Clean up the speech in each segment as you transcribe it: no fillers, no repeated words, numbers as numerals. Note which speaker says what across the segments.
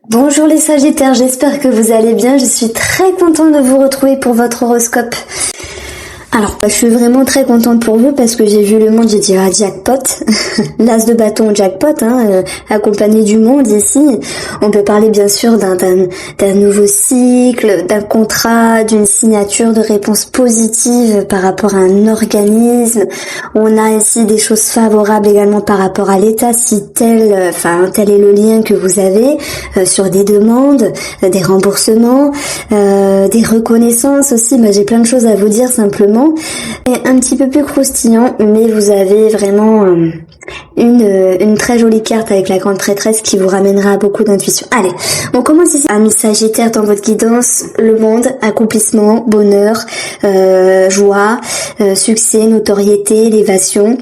Speaker 1: Bonjour les Sagittaires, j'espère que vous allez bien. Je suis très contente de vous retrouver pour votre horoscope. Alors, je suis vraiment très contente pour vous parce que j'ai vu le monde, j'ai dit jackpot, l'as de bâton jackpot, accompagné du monde ici. On peut parler bien sûr d'un nouveau cycle, d'un contrat, d'une signature de réponse positive par rapport à un organisme. On a ici des choses favorables également par rapport à l'État, si tel est le lien que vous avez sur des demandes, des remboursements, des reconnaissances aussi. J'ai plein de choses à vous dire simplement. Et un petit peu plus croustillant, mais vous avez vraiment une très jolie carte avec la grande prêtresse qui vous ramènera à beaucoup d'intuition. Allez, on commence ici. Amis Sagittaires, dans votre guidance, le monde, accomplissement, bonheur, joie, succès, notoriété, élévation,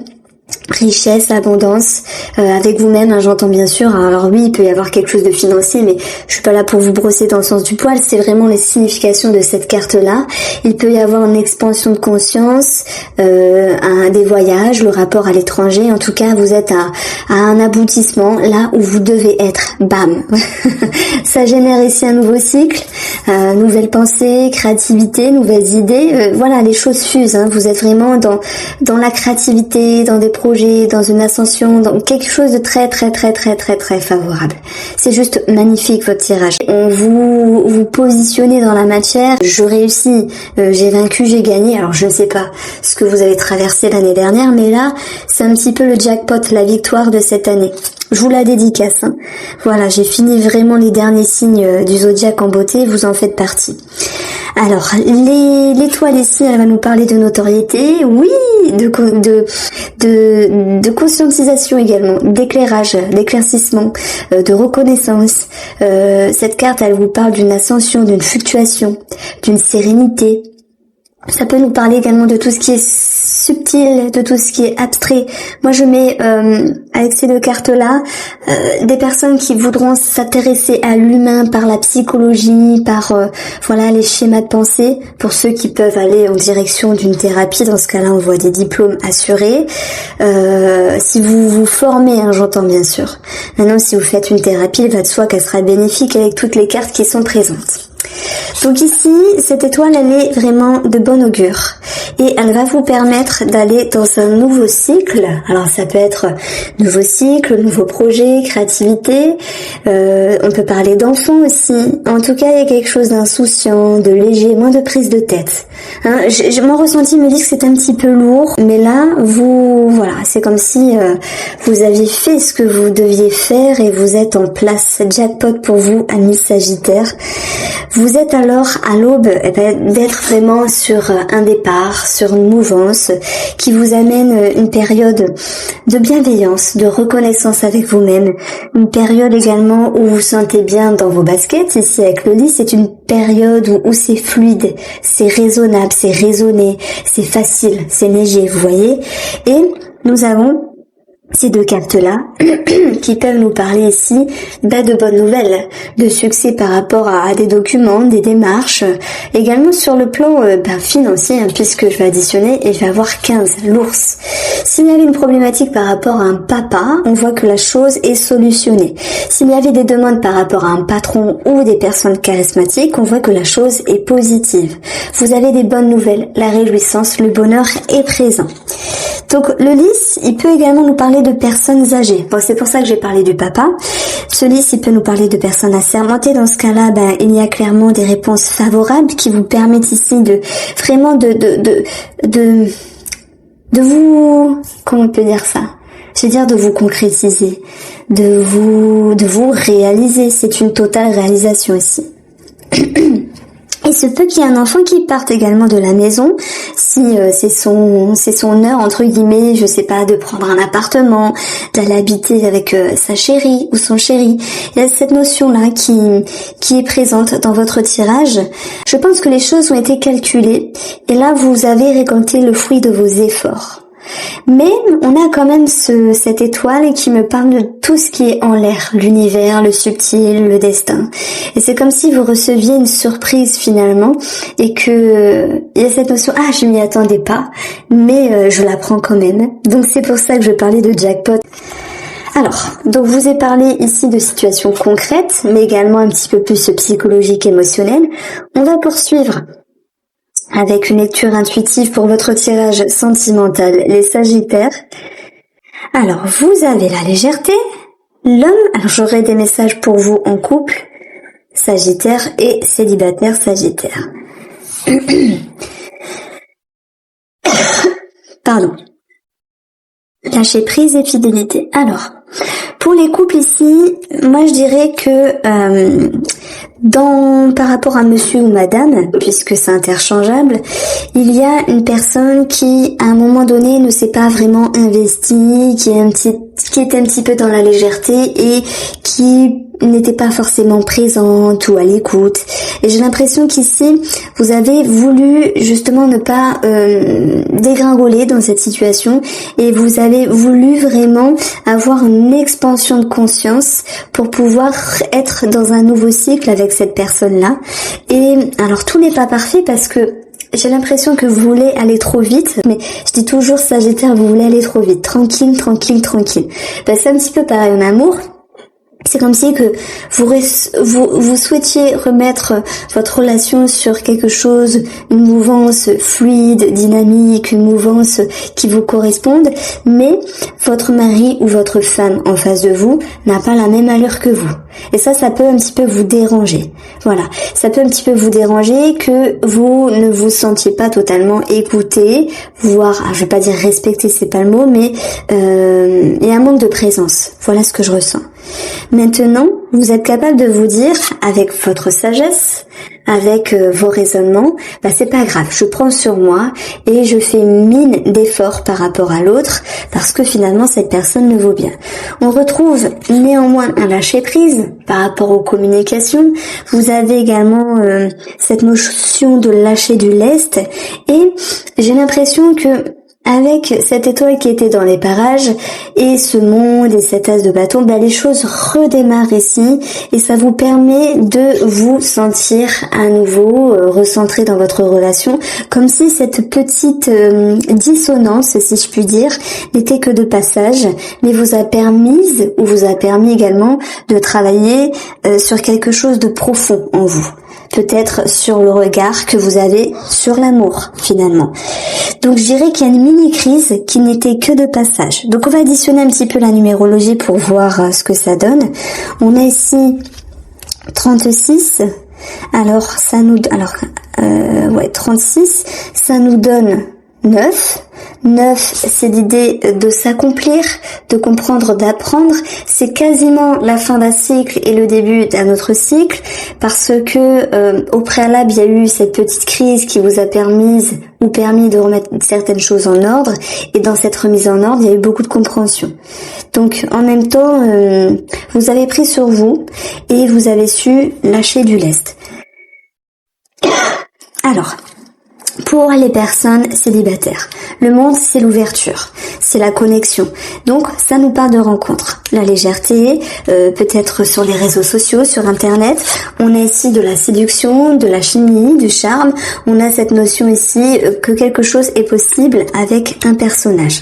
Speaker 1: richesse, abondance, avec vous-même, j'entends bien sûr. Alors oui, il peut y avoir quelque chose de financier, mais je suis pas là pour vous brosser dans le sens du poil, c'est vraiment les significations de cette carte-là. Il peut y avoir une expansion de conscience, des voyages, le rapport à l'étranger. En tout cas, vous êtes à un aboutissement, là où vous devez être. Bam. Ça génère ici un nouveau cycle, nouvelles pensées, créativité, nouvelles idées. Voilà, les choses fusent. Vous êtes vraiment dans la créativité, dans des projets, dans une ascension, dans quelque chose de très très très très très très favorable. C'est juste magnifique votre tirage. On vous positionnez dans la matière. Je réussis, j'ai vaincu, j'ai gagné. Alors je ne sais pas ce que vous avez traversé l'année dernière, mais là c'est un petit peu le jackpot, la victoire de cette année. Je vous la dédicace. Voilà, j'ai fini vraiment les derniers signes du zodiaque en beauté, vous en faites partie. Alors, l'étoile ici, elle va nous parler de notoriété, oui, de conscientisation également, d'éclairage, d'éclaircissement, de reconnaissance. Cette carte, elle vous parle d'une ascension, d'une fluctuation, d'une sérénité. Ça peut nous parler également de tout ce qui est subtil, de tout ce qui est abstrait. Moi, je mets avec ces deux cartes-là des personnes qui voudront s'intéresser à l'humain par la psychologie, par les schémas de pensée. Pour ceux qui peuvent aller en direction d'une thérapie, dans ce cas-là, on voit des diplômes assurés. Si vous vous formez, j'entends bien sûr. Maintenant, si vous faites une thérapie, il va de soi qu'elle sera bénéfique avec toutes les cartes qui sont présentes. Donc ici, cette étoile, elle est vraiment de bon augure et elle va vous permettre d'aller dans un nouveau cycle. Alors ça peut être nouveau cycle, nouveau projet, créativité, on peut parler d'enfants aussi. En tout cas, il y a quelque chose d'insouciant, de léger, moins de prise de tête. Mon ressenti me dit que c'est un petit peu lourd, mais là, c'est comme si vous aviez fait ce que vous deviez faire et vous êtes en place. Jackpot pour vous, amis Sagittaires. Vous êtes alors à l'aube d'être vraiment sur un départ, sur une mouvance qui vous amène une période de bienveillance, de reconnaissance avec vous-même, une période également où vous vous sentez bien dans vos baskets. Ici avec le lit, c'est une période où c'est fluide, c'est raisonnable, c'est raisonné, c'est facile, c'est léger, vous voyez. Et nous avons ces deux cartes-là qui peuvent nous parler ici de bonnes nouvelles, de succès par rapport à des documents, des démarches, également sur le plan financier, puisque je vais additionner et je vais avoir 15, l'ours. S'il y avait une problématique par rapport à un papa, on voit que la chose est solutionnée. S'il y avait des demandes par rapport à un patron ou des personnes charismatiques, on voit que la chose est positive. Vous avez des bonnes nouvelles, la réjouissance, le bonheur est présent. Donc le lys, il peut également nous parler de personnes âgées. Bon, c'est pour ça que j'ai parlé du papa. Ce lys, il peut nous parler de personnes assermentées. Dans ce cas-là, il y a clairement des réponses favorables qui vous permettent ici de vraiment de vous, comment on peut dire ça? Je veux dire de vous concrétiser, de vous réaliser. C'est une totale réalisation ici. Il se peut qu'il y ait un enfant qui parte également de la maison, si c'est son heure, entre guillemets, je sais pas, de prendre un appartement, d'aller habiter avec sa chérie ou son chéri. Il y a cette notion-là qui est présente dans votre tirage. Je pense que les choses ont été calculées et là vous avez récolté le fruit de vos efforts. Mais on a quand même cette étoile qui me parle de tout ce qui est en l'air, l'univers, le subtil, le destin. Et c'est comme si vous receviez une surprise finalement et que il y a cette notion, je m'y attendais pas, mais je la prends quand même. Donc c'est pour ça que je parlais de jackpot. Alors, donc je vous ai parlé ici de situations concrètes, mais également un petit peu plus psychologiques, émotionnelles. On va poursuivre avec une lecture intuitive pour votre tirage sentimental, les Sagittaires. Alors, vous avez la légèreté, l'homme, alors j'aurai des messages pour vous en couple, Sagittaire et célibataire Sagittaire. Pardon. Lâcher prise et fidélité. Alors, pour les couples ici, moi je dirais que par rapport à monsieur ou madame, puisque c'est interchangeable, il y a une personne qui à un moment donné ne s'est pas vraiment investie, qui était un petit peu dans la légèreté et qui n'était pas forcément présente ou à l'écoute. Et j'ai l'impression qu'ici, vous avez voulu justement ne pas dégringoler dans cette situation et vous avez voulu vraiment avoir une expansion de conscience pour pouvoir être dans un nouveau cycle avec cette personne-là. Et alors tout n'est pas parfait parce que j'ai l'impression que vous voulez aller trop vite, mais je dis toujours Sagittaire, vous voulez aller trop vite, tranquille. C'est un petit peu pareil en amour. C'est comme si que vous souhaitiez remettre votre relation sur quelque chose, une mouvance fluide, dynamique, une mouvance qui vous corresponde, mais votre mari ou votre femme en face de vous n'a pas la même allure que vous. Et ça peut un petit peu vous déranger. Voilà, ça peut un petit peu vous déranger que vous ne vous sentiez pas totalement écouté, voire, je vais pas dire respecté, c'est pas le mot, mais il y a un manque de présence. Voilà ce que je ressens. Maintenant, vous êtes capable de vous dire, avec votre sagesse, avec vos raisonnements, c'est pas grave, je prends sur moi et je fais mine d'effort par rapport à l'autre parce que finalement cette personne me vaut bien. On retrouve néanmoins un lâcher prise par rapport aux communications. Vous avez également cette notion de lâcher du lest et j'ai l'impression que avec cette étoile qui était dans les parages et ce monde et cet as de bâton, les choses redémarrent ici et ça vous permet de vous sentir à nouveau recentré dans votre relation, comme si cette petite dissonance, si je puis dire, n'était que de passage, mais vous a permis également de travailler sur quelque chose de profond en vous. Peut-être sur le regard que vous avez sur l'amour, finalement. Donc je dirais qu'il y a une mini-crise qui n'était que de passage. Donc on va additionner un petit peu la numérologie pour voir ce que ça donne. On a ici 36. Alors 36, ça nous donne 9. 9, c'est l'idée de s'accomplir, de comprendre, d'apprendre. C'est quasiment la fin d'un cycle et le début d'un autre cycle parce que au préalable, il y a eu cette petite crise qui vous a permis de remettre certaines choses en ordre et dans cette remise en ordre, il y a eu beaucoup de compréhension. Donc en même temps, vous avez pris sur vous et vous avez su lâcher du lest. Alors, pour les personnes célibataires, le monde c'est l'ouverture, c'est la connexion. Donc ça nous parle de rencontres, la légèreté, peut-être sur les réseaux sociaux, sur internet. On a ici de la séduction, de la chimie, du charme. On a cette notion ici que quelque chose est possible avec un personnage.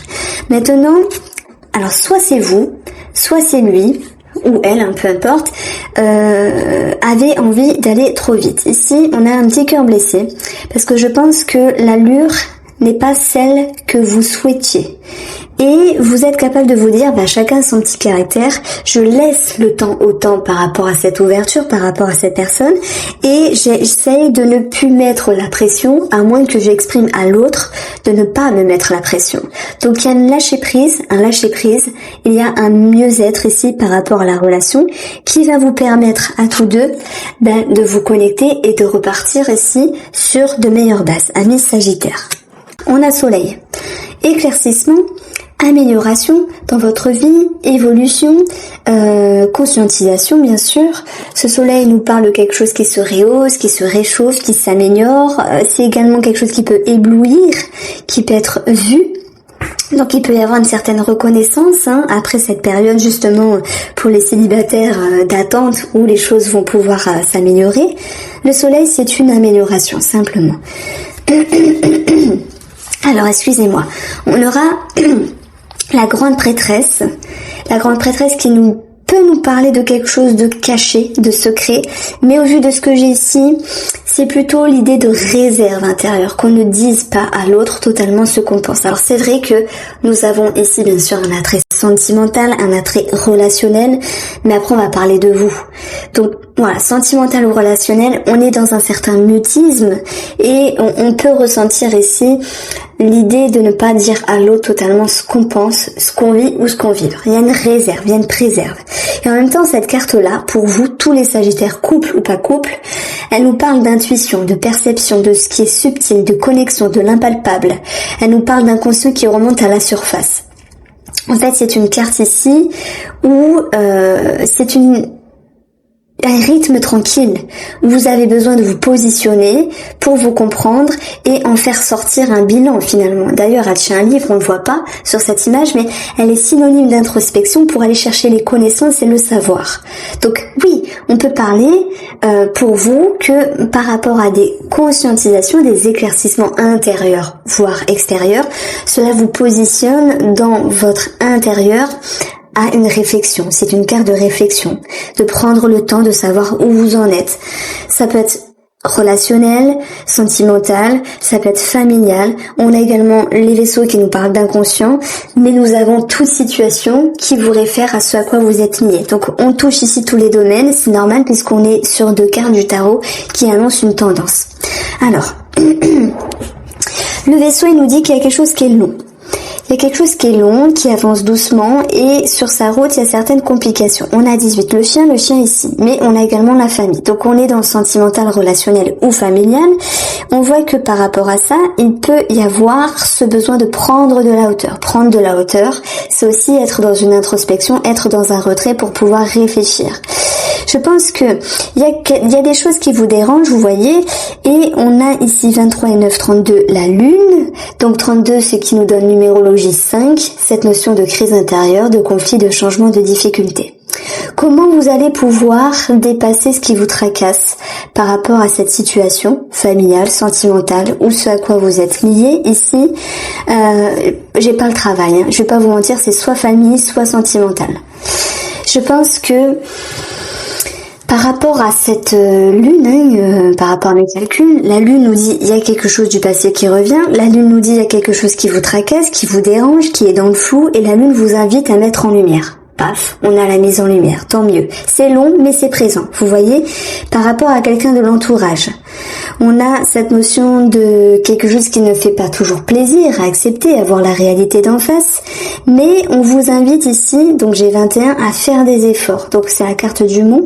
Speaker 1: Maintenant, alors soit c'est vous, soit c'est lui, ou elle, peu importe, avait envie d'aller trop vite. Ici, on a un petit cœur blessé, parce que je pense que l'allure n'est pas celle que vous souhaitiez. Et vous êtes capable de vous dire, chacun son petit caractère, je laisse le temps au temps par rapport à cette ouverture, par rapport à cette personne, et j'essaye de ne plus mettre la pression, à moins que j'exprime à l'autre de ne pas me mettre la pression. Donc il y a un lâcher prise, il y a un mieux-être ici par rapport à la relation, qui va vous permettre à tous deux de vous connecter et de repartir ici sur de meilleures bases. Amis Sagittaire. On a Soleil. Éclaircissement, amélioration dans votre vie, évolution, conscientisation bien sûr. Ce soleil nous parle de quelque chose qui se rehausse, qui se réchauffe, qui s'améliore. C'est également quelque chose qui peut éblouir, qui peut être vu. Donc il peut y avoir une certaine reconnaissance après cette période justement pour les célibataires d'attente où les choses vont pouvoir s'améliorer. Le soleil c'est une amélioration simplement. Alors excusez-moi, on aura la grande prêtresse, La grande prêtresse qui peut nous parler de quelque chose de caché, de secret, mais au vu de ce que j'ai ici, c'est plutôt l'idée de réserve intérieure, qu'on ne dise pas à l'autre totalement ce qu'on pense. Alors c'est vrai que nous avons ici bien sûr un attrait sentimental, un attrait relationnel, mais après on va parler de vous. Donc voilà, sentimental ou relationnel, on est dans un certain mutisme et on peut ressentir ici l'idée de ne pas dire à l'autre totalement ce qu'on pense, ce qu'on vit ou ce qu'on vit. Il y a une réserve, il y a une préserve. Et en même temps, cette carte-là, pour vous, tous les Sagittaires, couple ou pas couple, elle nous parle d'intuition, de perception, de ce qui est subtil, de connexion, de l'impalpable. Elle nous parle d'inconscient qui remonte à la surface. En fait, c'est une carte ici où c'est un rythme tranquille, où vous avez besoin de vous positionner pour vous comprendre et en faire sortir un bilan finalement. D'ailleurs, elle tient un livre, on le voit pas sur cette image, mais elle est synonyme d'introspection pour aller chercher les connaissances et le savoir. Donc oui, on peut parler pour vous que par rapport à des conscientisations, des éclaircissements intérieurs, voire extérieurs, cela vous positionne dans votre intérieur à une réflexion. C'est une carte de réflexion, de prendre le temps de savoir où vous en êtes. Ça peut être relationnel, sentimental, ça peut être familial. On a également les vaisseaux qui nous parlent d'inconscient, mais nous avons toute situation qui vous réfère à ce à quoi vous êtes lié. Donc on touche ici tous les domaines, c'est normal puisqu'on est sur 2 cartes du tarot qui annoncent une tendance. Alors, le vaisseau il nous dit qu'il y a quelque chose qui est long. Il y a quelque chose qui est long, qui avance doucement et sur sa route, il y a certaines complications. On a 18, le chien ici, mais on a également la famille. Donc on est dans le sentimental, relationnel ou familial. On voit que par rapport à ça, il peut y avoir ce besoin de prendre de la hauteur. Prendre de la hauteur, c'est aussi être dans une introspection, être dans un retrait pour pouvoir réfléchir. Je pense que il y a des choses qui vous dérangent, vous voyez, et on a ici 23 et 9, 32, la lune. Donc 32, c'est qui nous donne numérologie 5, cette notion de crise intérieure, de conflit, de changement, de difficulté. Comment vous allez pouvoir dépasser ce qui vous tracasse par rapport à cette situation familiale, sentimentale ou ce à quoi vous êtes lié ici? J'ai pas le travail, hein. Je vais pas vous mentir, c'est soit famille, soit sentimental. Je pense que par rapport à cette lune, par rapport à mes calculs, la lune nous dit il y a quelque chose du passé qui revient, la lune nous dit il y a quelque chose qui vous tracasse, qui vous dérange, qui est dans le flou, et la lune vous invite à mettre en lumière. Paf, on a la mise en lumière, tant mieux. C'est long, mais c'est présent. Vous voyez, par rapport à quelqu'un de l'entourage, on a cette notion de quelque chose qui ne fait pas toujours plaisir à accepter, à voir la réalité d'en face, mais on vous invite ici, donc j'ai 21, à faire des efforts. Donc c'est la carte du mont.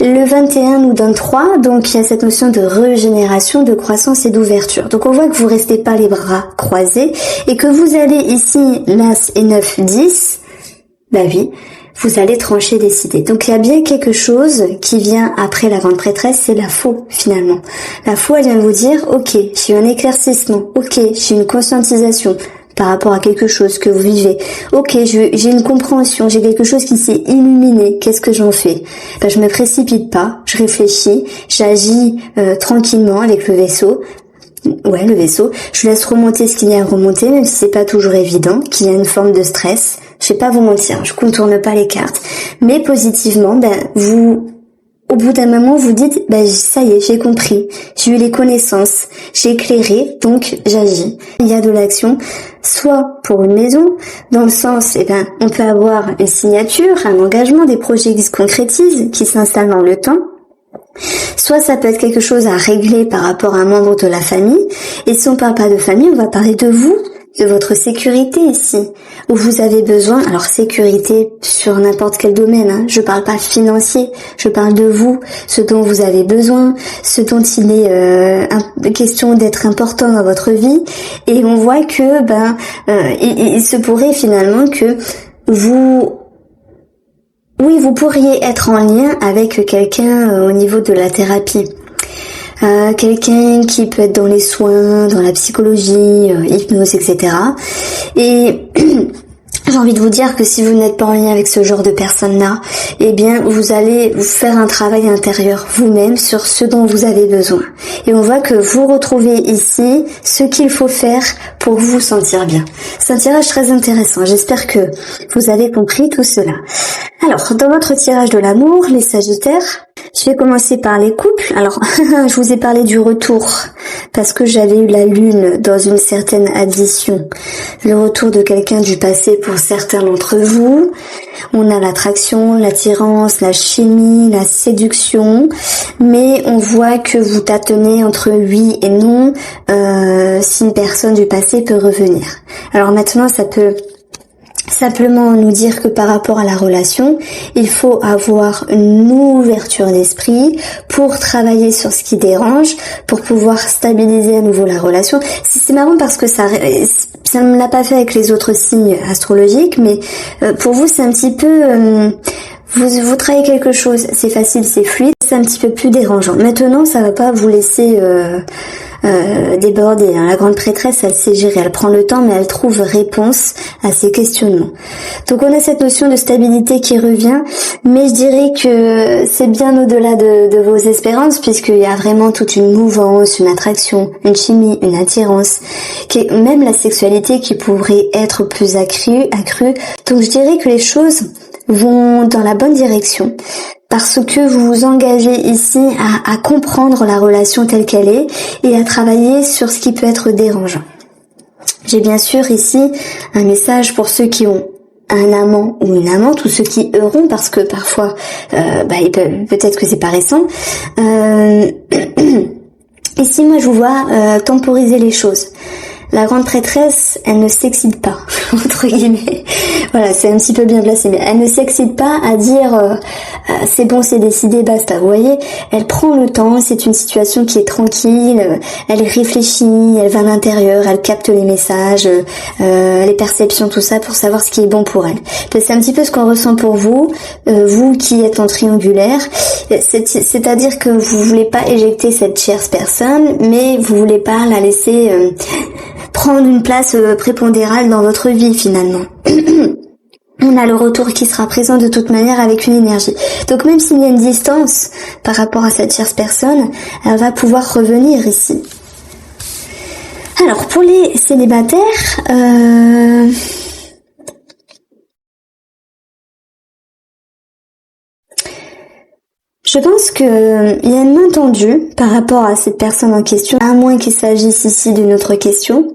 Speaker 1: Le 21 nous donne 3, donc il y a cette notion de régénération, de croissance et d'ouverture. Donc on voit que vous restez pas les bras croisés et que vous allez ici, l'As et 9, 10, la vie, vous allez trancher, décider. Donc il y a bien quelque chose qui vient après la grande prêtresse, c'est la faux finalement. La faux, elle vient vous dire, ok, j'ai eu un éclaircissement, ok, j'ai une conscientisation par rapport à quelque chose que vous vivez. Ok, j'ai une compréhension, j'ai quelque chose qui s'est illuminé, qu'est-ce que j'en fais? Ben, je me précipite pas, je réfléchis, j'agis tranquillement avec le vaisseau. Ouais, le vaisseau. Je laisse remonter ce qu'il y a à remonter, même si c'est pas toujours évident, qu'il y a une forme de stress. Je vais pas vous mentir, je contourne pas les cartes. Mais positivement, vous, au bout d'un moment, vous dites, ça y est, j'ai compris. J'ai eu les connaissances. J'ai éclairé, donc j'agis. Il y a de l'action, soit pour une maison, dans le sens, on peut avoir une signature, un engagement, des projets qui se concrétisent, qui s'installent dans le temps. Soit ça peut être quelque chose à régler par rapport à un membre de la famille. Et si on parle pas de famille, on va parler de vous, de votre sécurité ici, où vous avez besoin, alors sécurité sur n'importe quel domaine, hein. Je parle pas financier, je parle de vous, ce dont vous avez besoin, ce dont il est question d'être important dans votre vie. Et on voit que il se pourrait finalement que vous pourriez être en lien avec quelqu'un au niveau de la thérapie. Quelqu'un qui peut être dans les soins, dans la psychologie, hypnose, etc. Et j'ai envie de vous dire que si vous n'êtes pas en lien avec ce genre de personnes-là, eh bien, vous allez vous faire un travail intérieur vous-même sur ce dont vous avez besoin. Et on voit que vous retrouvez ici ce qu'il faut faire pour vous sentir bien. C'est un tirage très intéressant. J'espère que vous avez compris tout cela. Alors, dans votre tirage de l'amour, les Sagittaires, je vais commencer par les couples. Alors, je vous ai parlé du retour parce que j'avais eu la lune dans une certaine addition. Le retour de quelqu'un du passé pour certains d'entre vous. On a l'attraction, l'attirance, la chimie, la séduction. Mais on voit que vous tâtonnez entre oui et non si une personne du passé peut revenir. Alors maintenant, ça peut simplement nous dire que par rapport à la relation, il faut avoir une ouverture d'esprit pour travailler sur ce qui dérange, pour pouvoir stabiliser à nouveau la relation. C'est marrant parce que ça ne l'a pas fait avec les autres signes astrologiques, mais pour vous c'est un petit peu... Vous travaillez quelque chose, c'est facile, c'est fluide, c'est un petit peu plus dérangeant. Maintenant, ça va pas vous laisser déborder. La grande prêtresse, elle sait gérer, elle prend le temps, mais elle trouve réponse à ses questionnements. Donc on a cette notion de stabilité qui revient, mais je dirais que c'est bien au-delà de vos espérances, puisqu'il y a vraiment toute une mouvance, une attraction, une chimie, une attirance, même la sexualité qui pourrait être plus accrue. Donc je dirais que les choses vont dans la bonne direction parce que vous vous engagez ici à comprendre la relation telle qu'elle est et à travailler sur ce qui peut être dérangeant. J'ai bien sûr ici un message pour ceux qui ont un amant ou une amante ou ceux qui auront parce que parfois peut-être que c'est pas récent. Ici moi je vous vois temporiser les choses. La grande prêtresse, elle ne s'excite pas, entre guillemets. Voilà, c'est un petit peu bien placé, mais elle ne s'excite pas à dire c'est bon, c'est décidé, basta. Vous voyez, elle prend le temps, c'est une situation qui est tranquille, elle réfléchit, elle va à l'intérieur, elle capte les messages, les perceptions, tout ça pour savoir ce qui est bon pour elle. C'est un petit peu ce qu'on ressent pour vous, vous qui êtes en triangulaire, c'est-à-dire que vous voulez pas éjecter cette chère personne, mais vous voulez pas la laisser prendre une place prépondérale dans votre vie finalement. On a le retour qui sera présent de toute manière avec une énergie. Donc même s'il y a une distance par rapport à cette chère personne, elle va pouvoir revenir ici. Alors pour les célibataires, je pense que il y a une main tendue par rapport à cette personne en question, à moins qu'il s'agisse ici d'une autre question.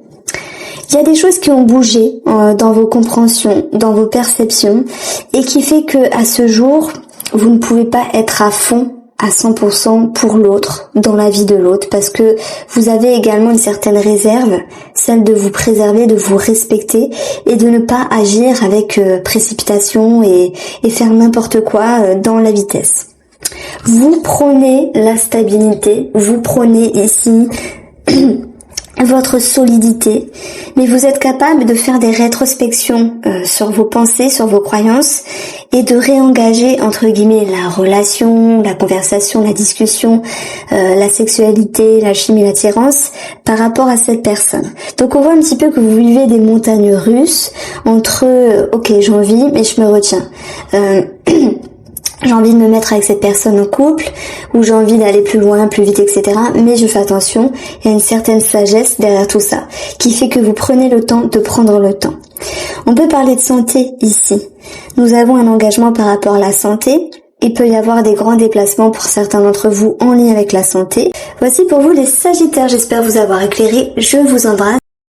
Speaker 1: Il y a des choses qui ont bougé dans vos compréhensions, dans vos perceptions, et qui fait que à ce jour, vous ne pouvez pas être à fond, à 100% pour l'autre, dans la vie de l'autre, parce que vous avez également une certaine réserve, celle de vous préserver, de vous respecter, et de ne pas agir avec précipitation et faire n'importe quoi dans la vitesse. Vous prenez la stabilité, vous prenez ici votre solidité, mais vous êtes capable de faire des rétrospections sur vos pensées, sur vos croyances et de réengager entre guillemets la relation, la conversation, la discussion, la sexualité, la chimie, l'attirance par rapport à cette personne. Donc on voit un petit peu que vous vivez des montagnes russes entre ok j'ai envie mais je me retiens. J'ai envie de me mettre avec cette personne en couple, ou j'ai envie d'aller plus loin, plus vite, etc. Mais je fais attention, il y a une certaine sagesse derrière tout ça, qui fait que vous prenez le temps de prendre le temps. On peut parler de santé ici. Nous avons un engagement par rapport à la santé. Il peut y avoir des grands déplacements pour certains d'entre vous en lien avec la santé. Voici pour vous les Sagittaires, j'espère vous avoir éclairé. Je vous embrasse.